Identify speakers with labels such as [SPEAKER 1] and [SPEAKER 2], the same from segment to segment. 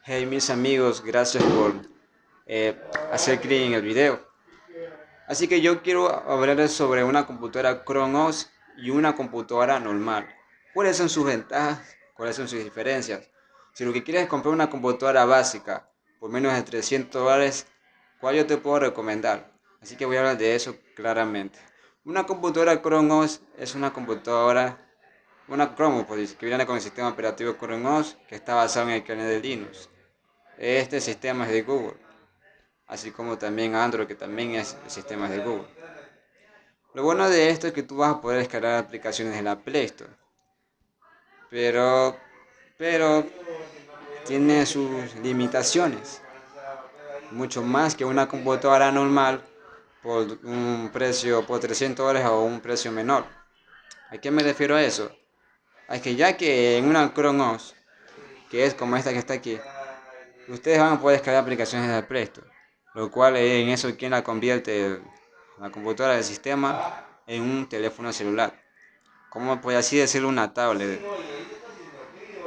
[SPEAKER 1] Hey mis amigos, gracias por eh, hacer clic en el video. Así que yo quiero hablarles sobre una computadora Chrome y una computadora normal. ¿Cuáles son sus ventajas? ¿Cuáles son sus diferencias? Si lo que quieres es comprar una computadora básica por menos de $300, ¿cuál yo te puedo recomendar? Así que voy a hablar de eso claramente. Una computadora Chrome es una computadora, una Chromebook pues, que viene con el sistema operativo Chrome que está basado en el kernel de Linux. Este sistema es de Google, así como también Android, que también es el sistema de Google. Lo bueno de esto es que tú vas a poder descargar aplicaciones de la Play Store, pero, pero tiene sus limitaciones, mucho más que una computadora normal por un precio por $300 o un precio menor. ¿A qué me refiero a eso? A que ya que en una Chrome OS, que es como esta que está aquí, ustedes van a poder descargar aplicaciones de la Play Store, lo cual en eso quien la convierte la computadora del sistema en un teléfono celular, como por así decirlo una tablet.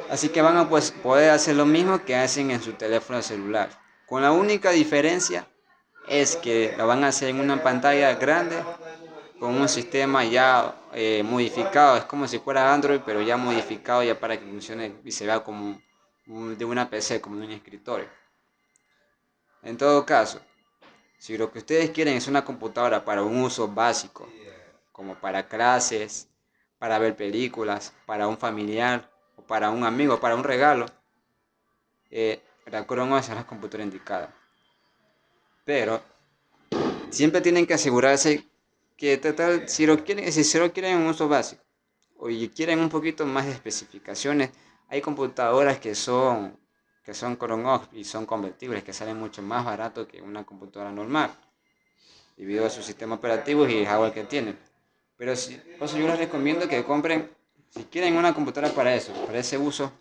[SPEAKER 1] Así que van a pues, poder hacer lo mismo que hacen en su teléfono celular, con la única diferencia es que lo van a hacer en una pantalla grande con un sistema ya modificado. Es como si fuera Android, pero ya modificado ya para que funcione y se vea como de una PC, como de un escritorio. En todo caso, si lo que ustedes quieren es una computadora para un uso básico, como para clases, para ver películas, para un familiar, o para un amigo, para un regalo, la Chrome es la computadora indicada. Pero siempre tienen que asegurarse que total, si se lo quieren en un uso básico, o quieren un poquito más de especificaciones, hay computadoras que son Chrome y son convertibles, que salen mucho más barato que una computadora normal, debido a su sistema operativo y el hardware que tienen. Pero por eso yo les recomiendo que compren, si quieren una computadora para eso, para ese uso,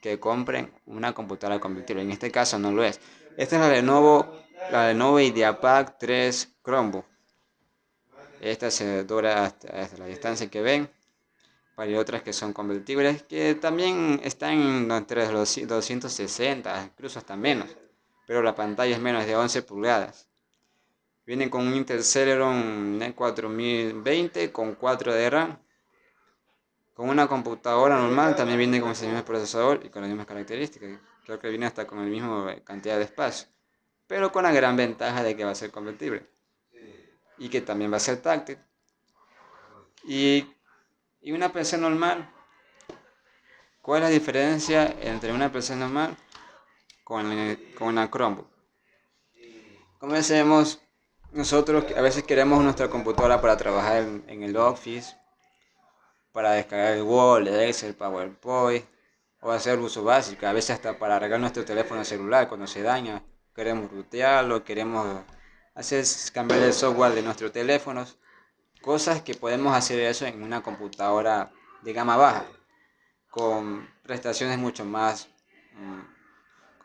[SPEAKER 1] que compren una computadora convertible. En este caso no lo es. Esta es la Lenovo IdeaPad 3 Chromebook. Esta se dura hasta la distancia que ven. Hay otras que son convertibles que también están entre los 260, incluso hasta menos. Pero la pantalla es menos de 11 pulgadas. Vienen con un Intel Celeron 4020 con 4 de RAM. Con una computadora normal también viene con ese mismo procesador y con las mismas características. Creo que viene hasta con el mismo cantidad de espacio. Pero con la gran ventaja de que va a ser convertible. Y que también va a ser táctil. Y, y una PC normal. ¿Cuál es la diferencia entre una PC normal con una Chromebook? Como decimos, nosotros a veces queremos nuestra computadora para trabajar en el Office, para descargar el Word, el Excel, PowerPoint, o hacer uso básico, a veces hasta para arreglar nuestro teléfono celular cuando se daña, queremos rutearlo, queremos hacer cambiar el software de nuestros teléfonos, cosas que podemos hacer eso en una computadora de gama baja, con prestaciones mucho más,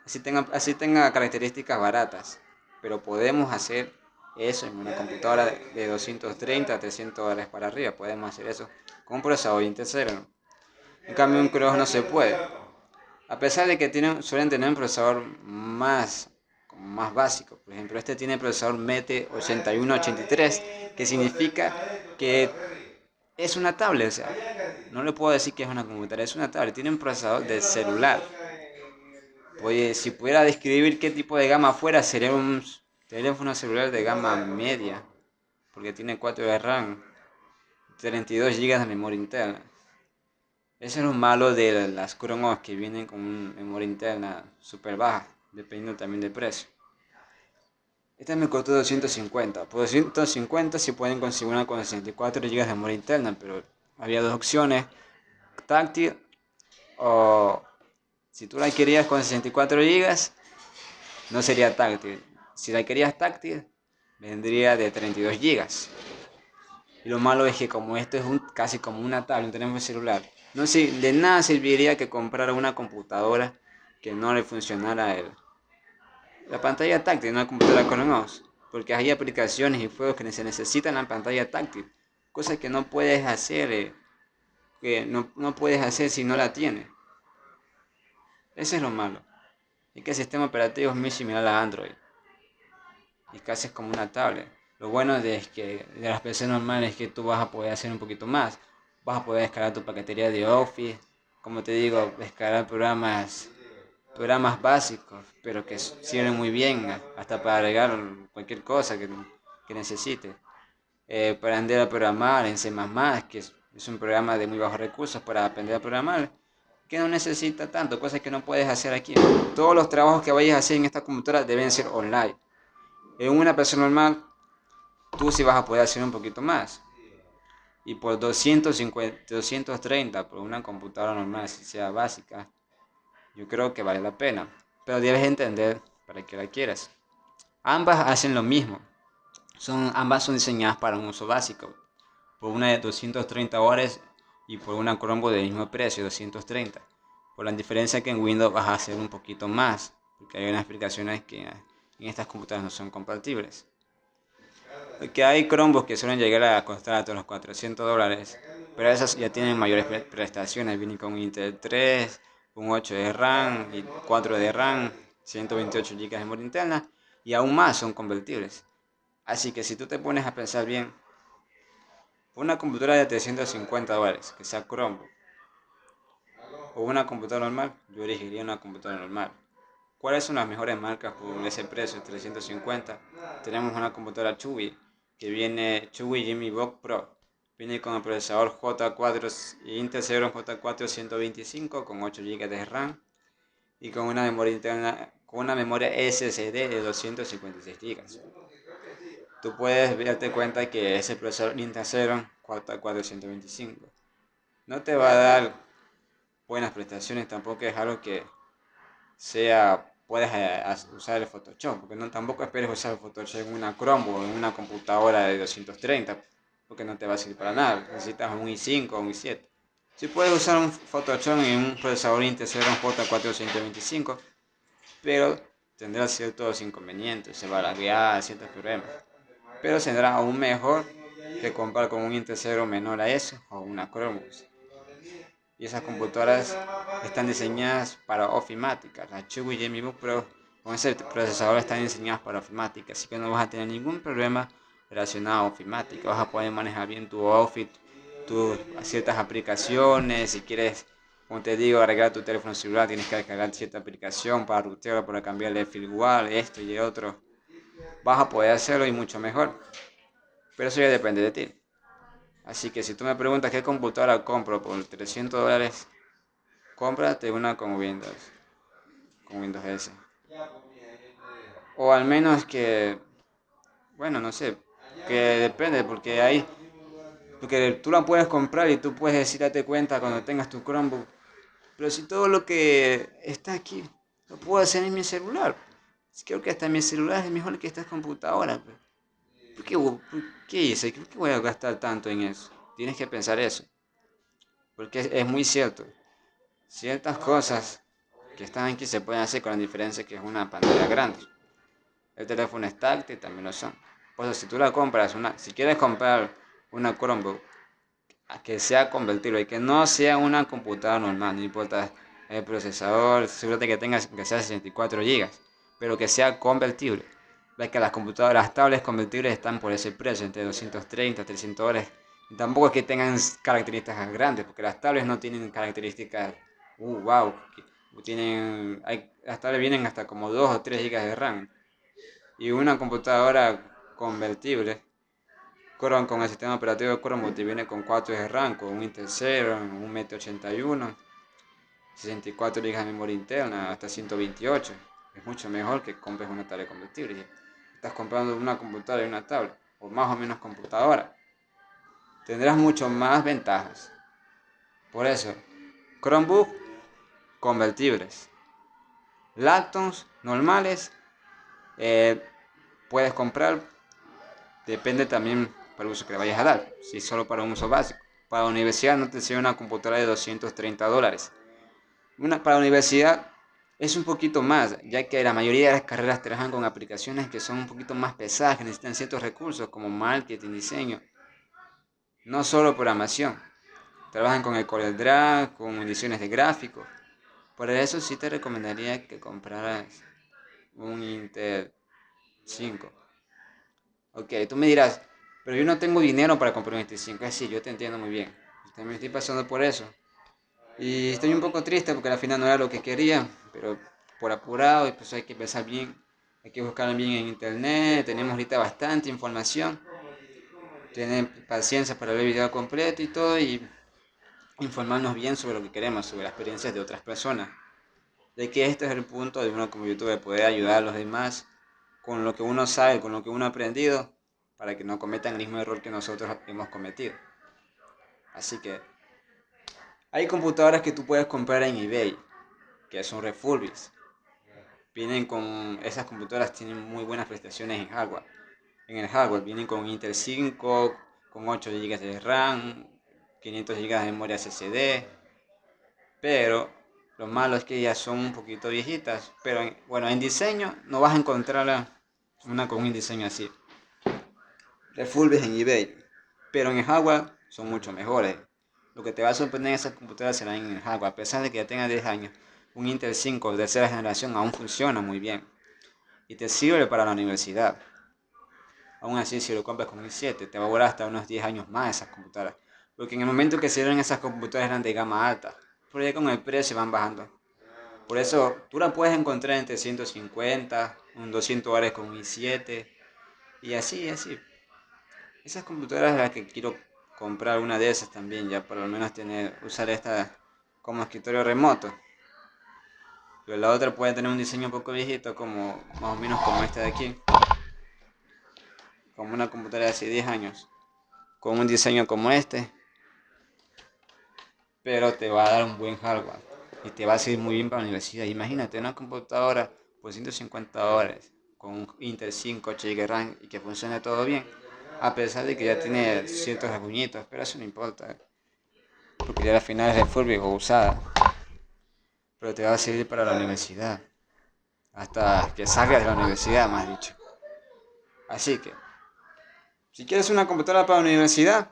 [SPEAKER 1] así tenga características baratas, pero podemos hacer eso en una computadora de 230 a $300 para arriba, podemos hacer eso con un procesador Intel Celeron. En cambio un Chrome no se puede. A pesar de que suelen tener un procesador más básico. Por ejemplo, este tiene el procesador METE 8183, que significa que es una tablet. O sea, no le puedo decir que es una computadora, es una tablet. Tiene un procesador de celular. Oye, si pudiera describir qué tipo de gama fuera, sería un teléfono celular de gama media, porque tiene 4 de RAM, 32 GB de memoria interna. Eso es lo malo de las Chrome que vienen con una memoria interna super baja, dependiendo también del precio. Esta me costó 250. Por 250 se pueden conseguir una con 64 GB de memoria interna, pero había dos opciones, táctil o si tú la querías con 64 GB, no sería táctil. Si la querías táctil, vendría de 32 GB. Y lo malo es que como esto es casi como una tablet, un teléfono celular, no sé, de nada serviría que comprara una computadora que no le funcionara la pantalla táctil, una computadora con el mouse. Porque hay aplicaciones y juegos que se necesitan la pantalla táctil. Cosas que no puedes hacer, que no puedes hacer si no la tienes. Eso es lo malo. Es que el sistema operativo es muy similar a Android y casi es como una tablet. Lo bueno es que de las PC normales es que tú vas a poder hacer un poquito más. Vas a poder descargar tu paquetería de Office, como te digo, descargar programas básicos, pero que sirven muy bien hasta para agregar cualquier cosa que necesites. Aprender a programar en C++, que es un programa de muy bajos recursos para aprender a programar, que no necesita tanto, cosas que no puedes hacer aquí. Todos los trabajos que vayas a hacer en esta computadora deben ser online. En una persona normal, tú sí vas a poder hacer un poquito más. Y por 250, 230 por una computadora normal, si sea básica, yo creo que vale la pena. Pero debes entender para qué la quieras. Ambas hacen lo mismo. Ambas son diseñadas para un uso básico. Por una de 230 horas y por una Chromebook del mismo precio, 230. Por la diferencia que en Windows vas a hacer un poquito más. Porque hay unas aplicaciones que en estas computadoras no son compatibles. Porque hay Chromebooks que suelen llegar a costar hasta los $400, pero esas ya tienen mayores prestaciones, vienen con un Intel 3, un 8 de RAM y 4 de RAM, 128 GB de memoria interna y aún más son convertibles. Así que si tú te pones a pensar bien, una computadora de $350 que sea Chromebook o una computadora normal, yo elegiría una computadora normal. ¿Cuáles son las mejores marcas por ese precio? 350. Tenemos una computadora Chewy, que viene Chewy Jimmy Book Pro. Viene con el procesador J4 Intel Celeron J4 125 con 8 GB de RAM y con una memoria interna con una memoria SSD de 256 GB. Tú puedes darte cuenta que ese procesador Intel Celeron J4 125 no te va a dar buenas prestaciones, tampoco es algo que puedes usar el Photoshop, porque no, tampoco esperes usar el Photoshop en una Chromebook o en una computadora de 230, porque no te va a servir para nada, necesitas un i5 o un i7. Si puedes usar un Photoshop en un procesador Intel Celeron J425, pero tendrá ciertos inconvenientes, se va a laguear, ciertos problemas, pero será aún mejor que comprar con un Intel Celeron menor a eso o una Chromebook. Y esas computadoras están diseñadas para ofimática. La Chewy Jamie Book Pro con ese procesador están diseñadas para ofimática, así que no vas a tener ningún problema relacionado a ofimática. Vas a poder manejar bien tu Office, ciertas aplicaciones. Si quieres, como te digo, agregar tu teléfono celular, tienes que descargar cierta aplicación para rutearlo, para cambiarle el firmware, esto y otro. Vas a poder hacerlo y mucho mejor. Pero eso ya depende de ti. Así que si tú me preguntas qué computadora compro por $300, cómprate una con Windows S. O al menos que, bueno, no sé, que depende, porque tú la puedes comprar y tú puedes decir, date cuenta cuando tengas tu Chromebook. Pero si todo lo que está aquí lo puedo hacer en mi celular, creo que hasta mi celular es mejor que esta computadora. ¿Por qué hice? ¿Por qué voy a gastar tanto en eso? Tienes que pensar eso, porque es muy cierto. Ciertas cosas que están aquí se pueden hacer con la diferencia que es una pantalla grande. El teléfono es táctil, también lo son. Por eso, si tú la compras, si quieres comprar una Chromebook que sea convertible y que no sea una computadora normal, no importa el procesador, seguramente que tenga que sea 64 GB, pero que sea convertible. Ves que las tablets convertibles están por ese precio, entre 230 y $300. Y tampoco es que tengan características grandes, porque las tablets no tienen características, wow, las tablets vienen hasta como 2 o 3 GB de RAM. Y una computadora convertible Chrome con el sistema operativo de Chrome te viene con 4 de RAM, con un Intel Celeron, un M81, 64 GB de memoria interna, hasta 128. Es mucho mejor que compres una tablet convertible. Estás comprando una computadora y una tablet, o más o menos computadora. Tendrás mucho más ventajas. Por eso, Chromebook convertibles. Laptops normales eh, puedes comprar. Depende también para el uso que le vayas a dar. Si es solo para un uso básico. Para la universidad no te sirve una computadora de $230. Para la universidad es un poquito más, ya que la mayoría de las carreras trabajan con aplicaciones que son un poquito más pesadas, que necesitan ciertos recursos como marketing, diseño, no solo programación. Trabajan con el CorelDRAW, con ediciones de gráficos. Para eso sí te recomendaría que compraras un Intel 5. Ok, tú me dirás, pero yo no tengo dinero para comprar un Intel 5. Sí, yo te entiendo muy bien. También estoy pasando por eso. Y estoy un poco triste porque al final no era lo que quería, pero por apurado y pues hay que pensar bien, hay que buscar bien en internet, tenemos ahorita bastante información, tener paciencia para ver el video completo y todo y informarnos bien sobre lo que queremos, sobre las experiencias de otras personas, de que este es el punto de uno como youtuber, poder ayudar a los demás con lo que uno sabe, con lo que uno ha aprendido, para que no cometan el mismo error que nosotros hemos cometido. Así que hay computadoras que tú puedes comprar en eBay, que son refurbished. Vienen con, esas computadoras tienen muy buenas prestaciones en hardware. En el hardware vienen con Intel 5, con 8 GB de RAM, 500 GB de memoria SSD, pero lo malo es que ya son un poquito viejitas. Pero bueno, en diseño no vas a encontrar una con un diseño así. Refurbished en eBay, pero en el hardware son mucho mejores. Lo que te va a sorprender en esas computadoras será en el hardware, a pesar de que ya tenga 10 años. Un Intel 5 de tercera generación aún funciona muy bien y te sirve para la universidad. Aún así, si lo compras con un i7, te va a durar hasta unos 10 años más esas computadoras. Porque en el momento que salieron esas computadoras eran de gama alta, pero ya con el precio van bajando. Por eso, tú la puedes encontrar entre 150, un $200 con un i7, y así, así. Esas computadoras las que quiero comprar una de esas también, ya por lo menos usar esta como escritorio remoto. Pero la otra puede tener un diseño un poco viejito, como más o menos como esta de aquí. Como una computadora de hace 10 años. Con un diseño como este. Pero te va a dar un buen hardware. Y te va a servir muy bien para la universidad. Imagínate una computadora por $150. Con un Intel 5, 8 GB de RAM y que funcione todo bien. A pesar de que ya tiene ciertos rasguñitos. Pero eso no importa. Porque ya al final es refurbished o usada. Pero te va a servir para la universidad. Hasta que salgas de la universidad, más dicho. Así que, si quieres una computadora para la universidad,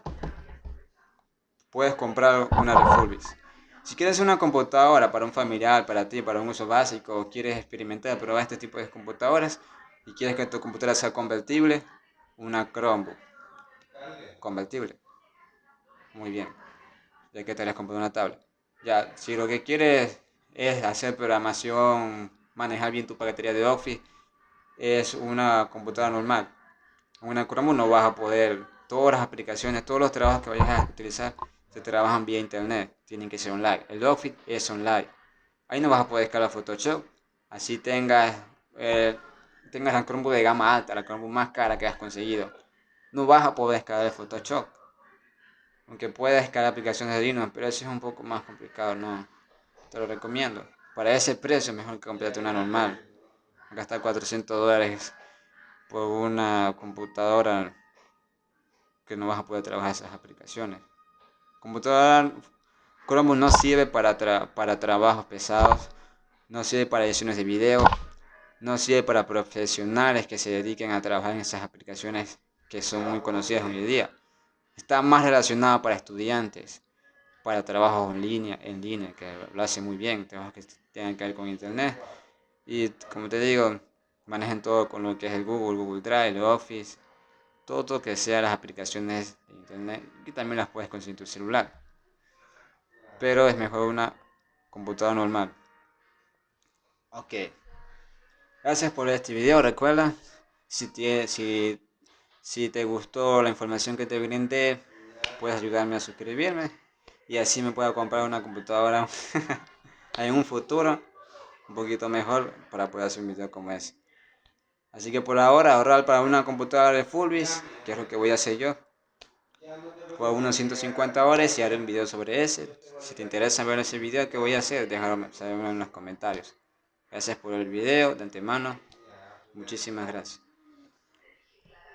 [SPEAKER 1] puedes comprar una refurbished. Si quieres una computadora para un familiar, para ti, para un uso básico, o quieres experimentar, probar este tipo de computadoras y quieres que tu computadora sea convertible, una Chromebook convertible. Muy bien, ya que te has comprado una tablet. Ya, si lo que quieres es hacer programación, manejar bien tu paquetería de Office, es una computadora normal. En una Chromebook no vas a poder, todas las aplicaciones, todos los trabajos que vayas a utilizar se trabajan vía internet, tienen que ser online. El Office es online. Ahí no vas a poder descargar Photoshop. Así tengas la Chromebook de gama alta, la Chromebook más cara que has conseguido. No vas a poder descargar el Photoshop. Aunque puedas descargar aplicaciones de Linux, pero eso es un poco más complicado, no te lo recomiendo. Para ese precio mejor que comprarte una normal. Gastar $400 por una computadora que no vas a poder trabajar esas aplicaciones. Computadora Chromebook no sirve para trabajos pesados, no sirve para ediciones de video, no sirve para profesionales que se dediquen a trabajar en esas aplicaciones que son muy conocidas hoy en día. Está más relacionado para estudiantes, para trabajos en línea, que lo hace muy bien, trabajos que tengan que ver con internet. Y como te digo, manejen todo con lo que es el Google Drive, el Office, todo lo que sea las aplicaciones de internet, y también las puedes conseguir en tu celular. Pero es mejor una computadora normal. Ok, gracias por este video. Recuerda, si te gustó la información que te brindé, puedes ayudarme a suscribirme y así me puedo comprar una computadora en un futuro un poquito mejor para poder hacer un video como ese. Así que por ahora ahorrar para una computadora de Fullbis, que es lo que voy a hacer yo, por unos $150 y haré un video sobre ese. Si te interesa ver ese video que voy a hacer, déjame saber en los comentarios. Gracias por el video de antemano. Muchísimas gracias.